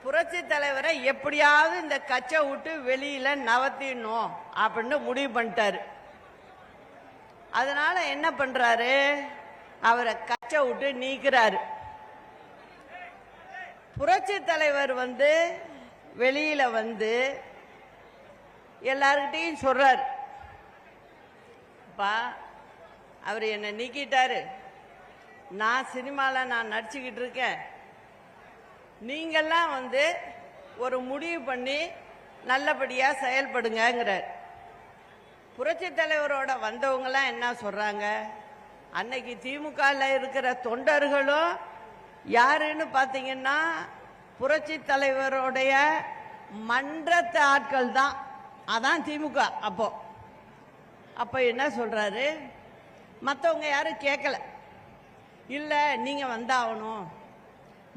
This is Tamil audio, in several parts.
புரட்சி தலைவரை எப்படியாவது இந்த கட்சியை விட்டு வெளியில நவத்திடணும் அப்படின்னு முடிவு பண்ணிட்டாரு. அதனால என்ன பண்றாரு, அவரை கட்சியை விட்டு நீக்கிறாரு. புரட்சி தலைவர் வெளியில எல்லார்கிட்டையும் சொல்றாரு, அவர் என்னை நீக்கிட்டாரு, நான் சினிமாவில் நான் நடிச்சுக்கிட்டு இருக்கேன், நீங்கள்லாம் ஒரு முடிவு பண்ணி நல்லபடியாக செயல்படுங்கிறார். புரட்சி தலைவரோட வந்தவங்கலாம் என்ன சொல்றாங்க, அன்னைக்கு திமுகவில் இருக்கிற தொண்டர்களும் யாருன்னு பார்த்தீங்கன்னா புரட்சி தலைவருடைய மன்றத்து ஆட்கள் தான். அதான் திமுக. அப்போ என்ன சொல்றாரு, மற்றவங்க யாரும் கேட்கல, இல்லை நீங்க வந்தாகணும்,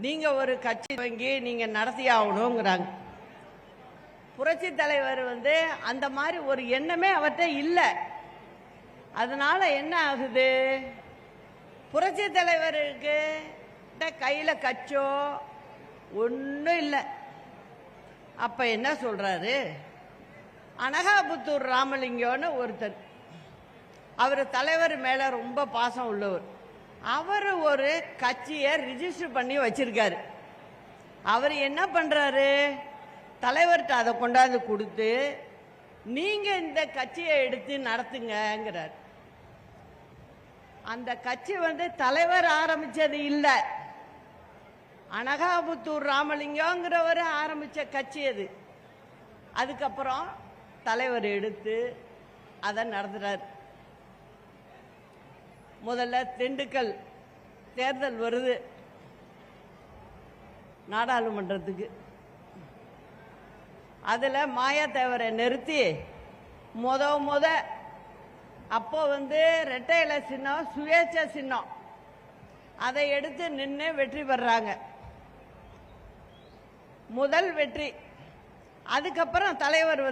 நீங்க ஒரு கட்சி வங்கி நீங்க நடத்தி ஆகணுங்கிறாங்க. புரட்சி தலைவர் அந்த மாதிரி ஒரு எண்ணமே அவர்கிட்ட இல்லை. அதனால என்ன ஆகுது, புரட்சி தலைவருக்கு கையில கச்சோ ஒன்றும் இல்லை. அப்ப என்ன சொல்றாரு, அனகாபுத்தூர் ராமலிங்கம்னு ஒருத்தர், அவர் தலைவர் மேல ரொம்ப பாசம் உள்ளவர், அவர் ஒரு கட்சியை ரிஜிஸ்டர் பண்ணி வச்சிருக்காரு. அவர் என்ன பண்றாரு, தலைவர்கிட்ட அதை கொண்டாந்து கொடுத்து நீங்க இந்த கட்சியை எடுத்து நடத்துங்கிறார். அந்த கட்சி தலைவர் ஆரம்பிச்சது இல்லை, அனகாபுத்தூர் ராமலிங்கங்கிறவர் ஆரம்பிச்ச கட்சி அது. அதுக்கப்புறம் தலைவர் எடுத்து அதை நடத்துறார். முதல்ல திண்டுக்கல் தேர்தல் வருது நாடாளுமன்றத்துக்கு, அதுல மாயாத்தேவரை நிறுத்தி முத அப்போ ரெட்டை இலை சின்னம் சுயேட்சை சின்னம் அதை எடுத்து நின்று வெற்றி பெறாங்க, முதல் வெற்றி. அதுக்கப்புறம் தலைவர்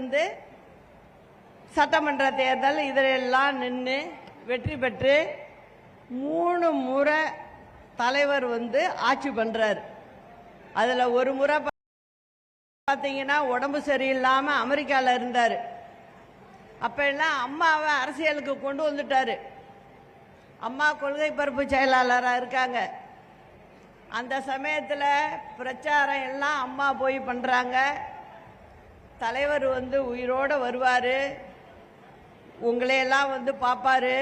சட்டமன்ற தேர்தல் இதெல்லாம் நின்று வெற்றி பெற்று 3 முறை தலைவர் ஆட்சி பண்றாரு. அதுல ஒரு முறை பார்த்தீங்கன்னா உடம்பு சரியில்லாம அமெரிக்கால இருந்தாரு. அப்ப எல்லாம் அம்மாவை அரசியலுக்கு கொண்டு வந்துட்டாரு. அம்மா கொள்கை பரப்பு செயலாளராக இருக்காங்க. அந்த சமயத்தில் பிரச்சாரம் எல்லாம் அம்மா போய் பண்றாங்க. தலைவர் உயிரோட வருவாரு, உங்களையெல்லாம் பார்ப்பாரு,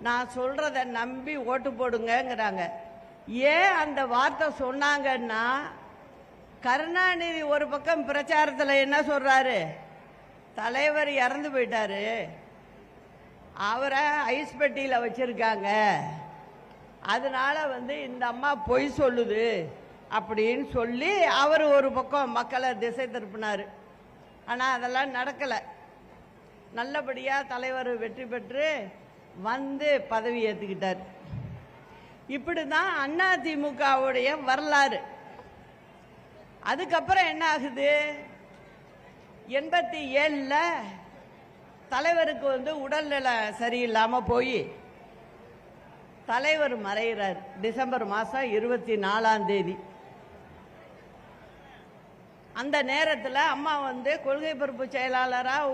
நான் சொல்றத நம்பி ஓட்டு போடுங்கிறாங்க. ஏன் அந்த வார்த்தை சொன்னாங்கன்னா, கருணாநிதி ஒரு பக்கம் பிரச்சாரத்தில் என்ன சொல்றாரு, தலைவர் இறந்து போயிட்டாரு, அவரை ஐஸ் பெட்டியில் வச்சிருக்காங்க, அதனால இந்த அம்மா பொய் சொல்லுது அப்படின்னு சொல்லி அவர் ஒரு பக்கம் மக்களை திசை திருப்பினார். ஆனால் அதெல்லாம் நடக்கலை. நல்லபடியாக தலைவர் வெற்றி பெற்று பதவி ஏற்றுக்கிட்டார். இப்படி தான் அதிமுகவுடைய வரலாறு. அதுக்கப்புறம் என்ன ஆகுது, 87ல் தலைவருக்கு உடல்நல சரியில்லாம போய் தலைவர் மறைகிறார். டிசம்பர் மாதம் 24ஆம் தேதி. அந்த நேரத்தில் அம்மா கொள்கை பரப்பு செயலாளராக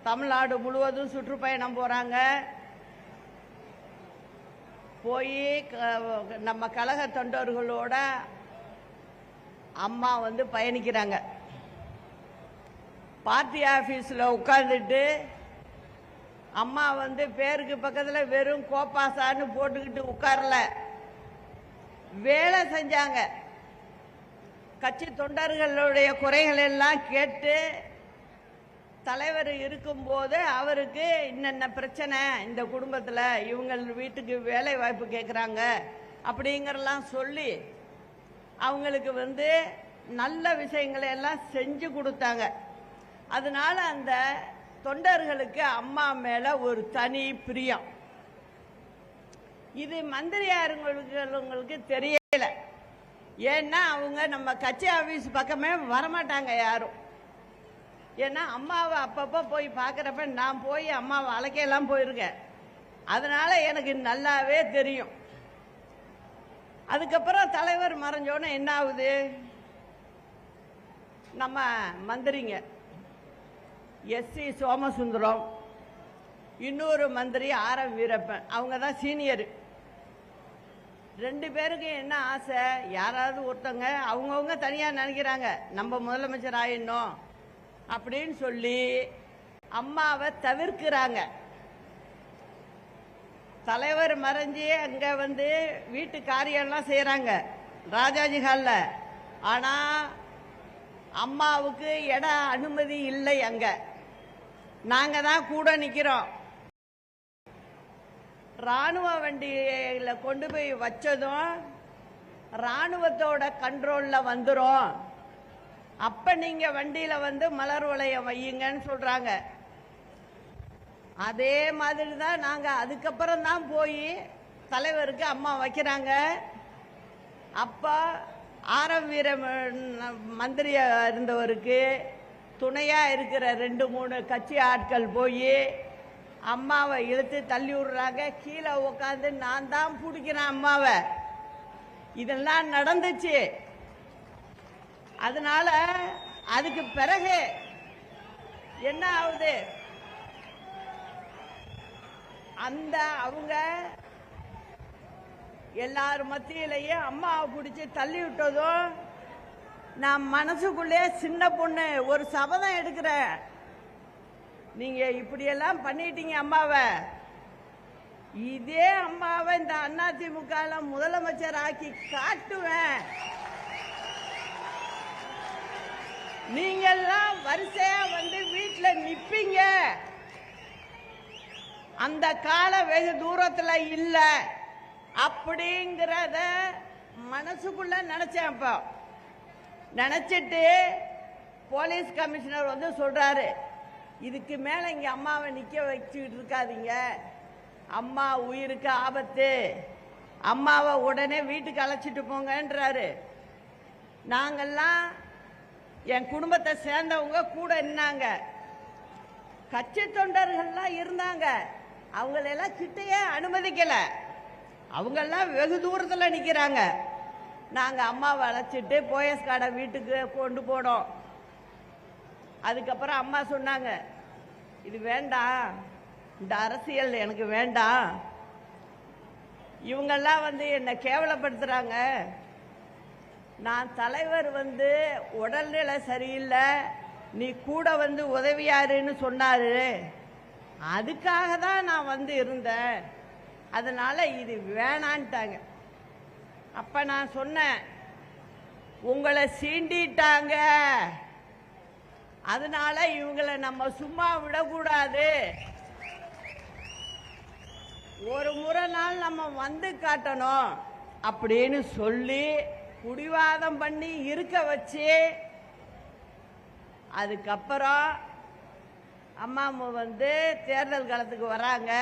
தமிழ்நாடு முழுவதும் சுற்றுப்பயணம் போறாங்க. போய் நம்ம கழக தொண்டர்களோட அம்மா பயணிக்கிறாங்க. பார்ட்டி ஆபீஸ்ல உட்கார்ந்துட்டு அம்மா பேருக்கு பக்கத்தில் வெறும் கோப்பாசான்னு போட்டுக்கிட்டு உட்காரல, வேலை செஞ்சாங்க. கட்சி தொண்டர்களுடைய குறைகள் எல்லாம் கேட்டு தலைவர் இருக்கும்போது அவருக்கு என்னென்ன பிரச்சனை இந்த குடும்பத்தில், இவங்க வீட்டுக்கு வேலை வாய்ப்பு கேட்குறாங்க அப்படிங்கிறலாம் சொல்லி அவங்களுக்கு நல்ல விஷயங்களை எல்லாம் செஞ்சு கொடுத்தாங்க. அதனால அந்த தொண்டர்களுக்கு அம்மா மேல ஒரு தனி பிரியம். இது மந்திரியாருங்களுக்கு தெரியல. ஏன்னா அவங்க நம்ம கட்சி ஆபீஸ் பக்கமே வரமாட்டாங்க யாரும். ஏன்னா அம்மாவை அப்பப்போ போய் பார்க்குறப்ப நான் போய் அம்மாவை அழைக்கலாம் போயிருக்கேன். அதனால எனக்கு நல்லாவே தெரியும். அதுக்கப்புறம் தலைவர் மறைஞ்சோன்னு என்ன ஆகுது, நம்ம மந்திரிங்க எஸ்சி சோமசுந்தரம், இன்னொரு மந்திரி ஆர்.எம். வீரப்பன், அவங்க தான் சீனியர். 2 பேருக்கும் என்ன ஆசை, யாராவது ஒருத்தங்க அவங்கவுங்க தனியாக நினைக்கிறாங்க நம்ம முதலமைச்சர் ஆயிடணும் அப்படின்னு சொல்லி அம்மாவை தவிர்க்கிறாங்க. தலைவர் மறைஞ்சி அங்கே வந்து வீட்டு காரியம்லாம் செய்கிறாங்க ராஜாஜி ஹாலில். ஆனால் அம்மாவுக்கு இடம் அனுமதி இல்லை. அங்கே நாங்கள் தான் கூட நிற்கிறோம். இராணுவ வண்டியில் கொண்டு போய் வச்சதும் இராணுவத்தோட கண்ட்ரோலில் வந்துடும். அப்போ நீங்கள் வண்டியில் வந்து மலர் வளையம் வையுங்கன்னு சொல்கிறாங்க. அதே மாதிரி தான் நாங்கள் அதுக்கப்புறம் தான் போய் தலைவருக்கு அம்மா வைக்கிறாங்க. அப்போ ஆர்.எம். வீரமன் மந்திரியாக இருந்தவருக்கு துணையாக இருக்கிற 2-3 கட்சி ஆட்கள் போய் அம்மாவை இழுத்து தள்ளி விடுறாங்க. கீழே உட்காந்து நான் தான் பிடிக்கிறேன் அம்மாவை. இதெல்லாம் நடந்துச்சு. அதனால அதுக்கு பிறகு என்ன ஆகுது, அந்த அவங்க எல்லாரும் மத்தியிலையும் அம்மாவை பிடிச்சி தள்ளி விட்டதும் நான் மனசுக்குள்ளே சின்ன பொண்ணு ஒரு சபதம் எடுக்கிறேன். நீங்க இப்படியெல்லாம் பண்ணிட்டீங்க அம்மாவை, இதே அம்மாவை இந்த அதிமுக முதலமைச்சர் ஆக்கி காட்டுவேன். நீங்கெல்லாம் வரிசையா வந்து வீட்டில் நிப்பீங்க. அந்த காலம் வெகு தூரத்தில் இல்லை அப்படிங்கிறத மனசுக்குள்ள நினைச்சேன். அப்போ நினைச்சிட்டு போலீஸ் கமிஷனர் வந்து சொல்றாரு, இதுக்கு மேல இங்க அம்மாவை நிக்க வச்சுக்கிட்டு இருக்காதீங்க, அம்மா உயிருக்கு ஆபத்து, அம்மாவை உடனே வீட்டுக்கு அழைச்சிட்டு போங்கன்றாரு. நாங்கெல்லாம் என் குடும்பத்தை சேர்ந்தவங்க கூட இருந்தாங்க, கட்சி தொண்டர்கள்லாம் இருந்தாங்க. அவங்களெல்லாம் கிட்டையே அனுமதிக்கல. அவங்கெல்லாம் வெகு தூரத்தில் நிற்கிறாங்க. நாங்கள் அம்மாவை அழைச்சிட்டு போயஸ் காடை வீட்டுக்கு கொண்டு போனோம். அதுக்கப்புறம் அம்மா சொன்னாங்க, இது வேண்டாம், இந்த அரசியல் எனக்கு வேண்டாம், இவங்கெல்லாம் வந்து என்னை கேவலப்படுத்துகிறாங்க, நான் தலைவர் வந்து உடல்நிலை சரியில்லை, நீ கூட வந்து உதவியாருன்னு சொன்னாரு, அதுக்காக தான் நான் வந்து இருந்தேன், அதனால இது வேணான்ட்டாங்க. அப்ப நான் சொன்னேன், உங்களை சீண்டிட்டாங்க, அதனால இவங்களை நம்ம சும்மா விடக்கூடாது, ஒரு முறை நாள் நம்ம வந்து காட்டணும் அப்படின்னு சொல்லி குடிவாதம் பண்ணி இருக்க வச்சு, அதுக்கப்புறம் அம்மா வந்து தேர்தல் காலத்துக்கு வராங்க.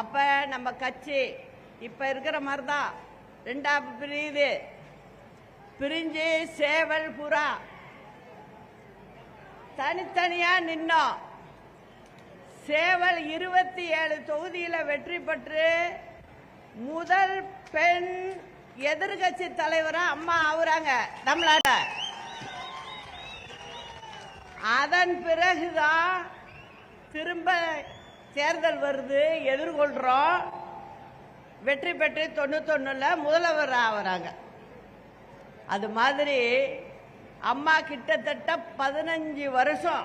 அப்ப நம்ம கட்சி இப்ப இருக்கிற மாதிரி தான் 2ஆ பிரியுது. பிரிஞ்சு சேவல் புறா தனித்தனியா நின்னோம். சேவல் 27 தொகுதியில் வெற்றி பெற்று முதல் பெண் எதிர்கட்சி தலைவரா அம்மா ஆகுறாங்க தமிழ்நாட. அதன் பிறகுதான் திரும்ப தேர்தல் வருது, எதிர்கொள்றோம், வெற்றி பெற்று 91ல் முதல்வர் ஆகுறாங்க. அது மாதிரி அம்மா கிட்டத்தட்ட 15 வருஷம்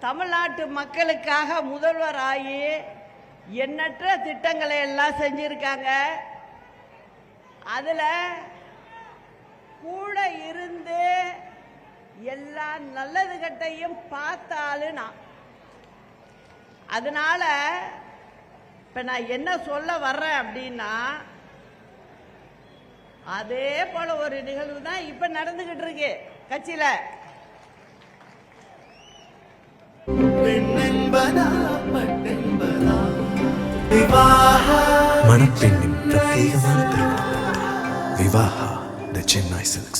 தமிழ்நாட்டு மக்களுக்காக முதல்வர் ஆகி எண்ணற்ற திட்டங்களை எல்லாம் செஞ்சிருக்காங்க. அதுல கூட இருந்து எல்லா நல்லது கட்டையும் பார்த்தாலும் நான். அதனால இப்ப நான் என்ன சொல்ல வர்றேன் அப்படின்னா, அதே போல ஒரு நிகழ்வு தான் இப்ப நடந்துகிட்டு இருக்கு கட்சியில. மணப்பெண்ணின் பிரத்யேகமான திருமணம் விவாஹா தி சென்னை சில்க்ஸ்.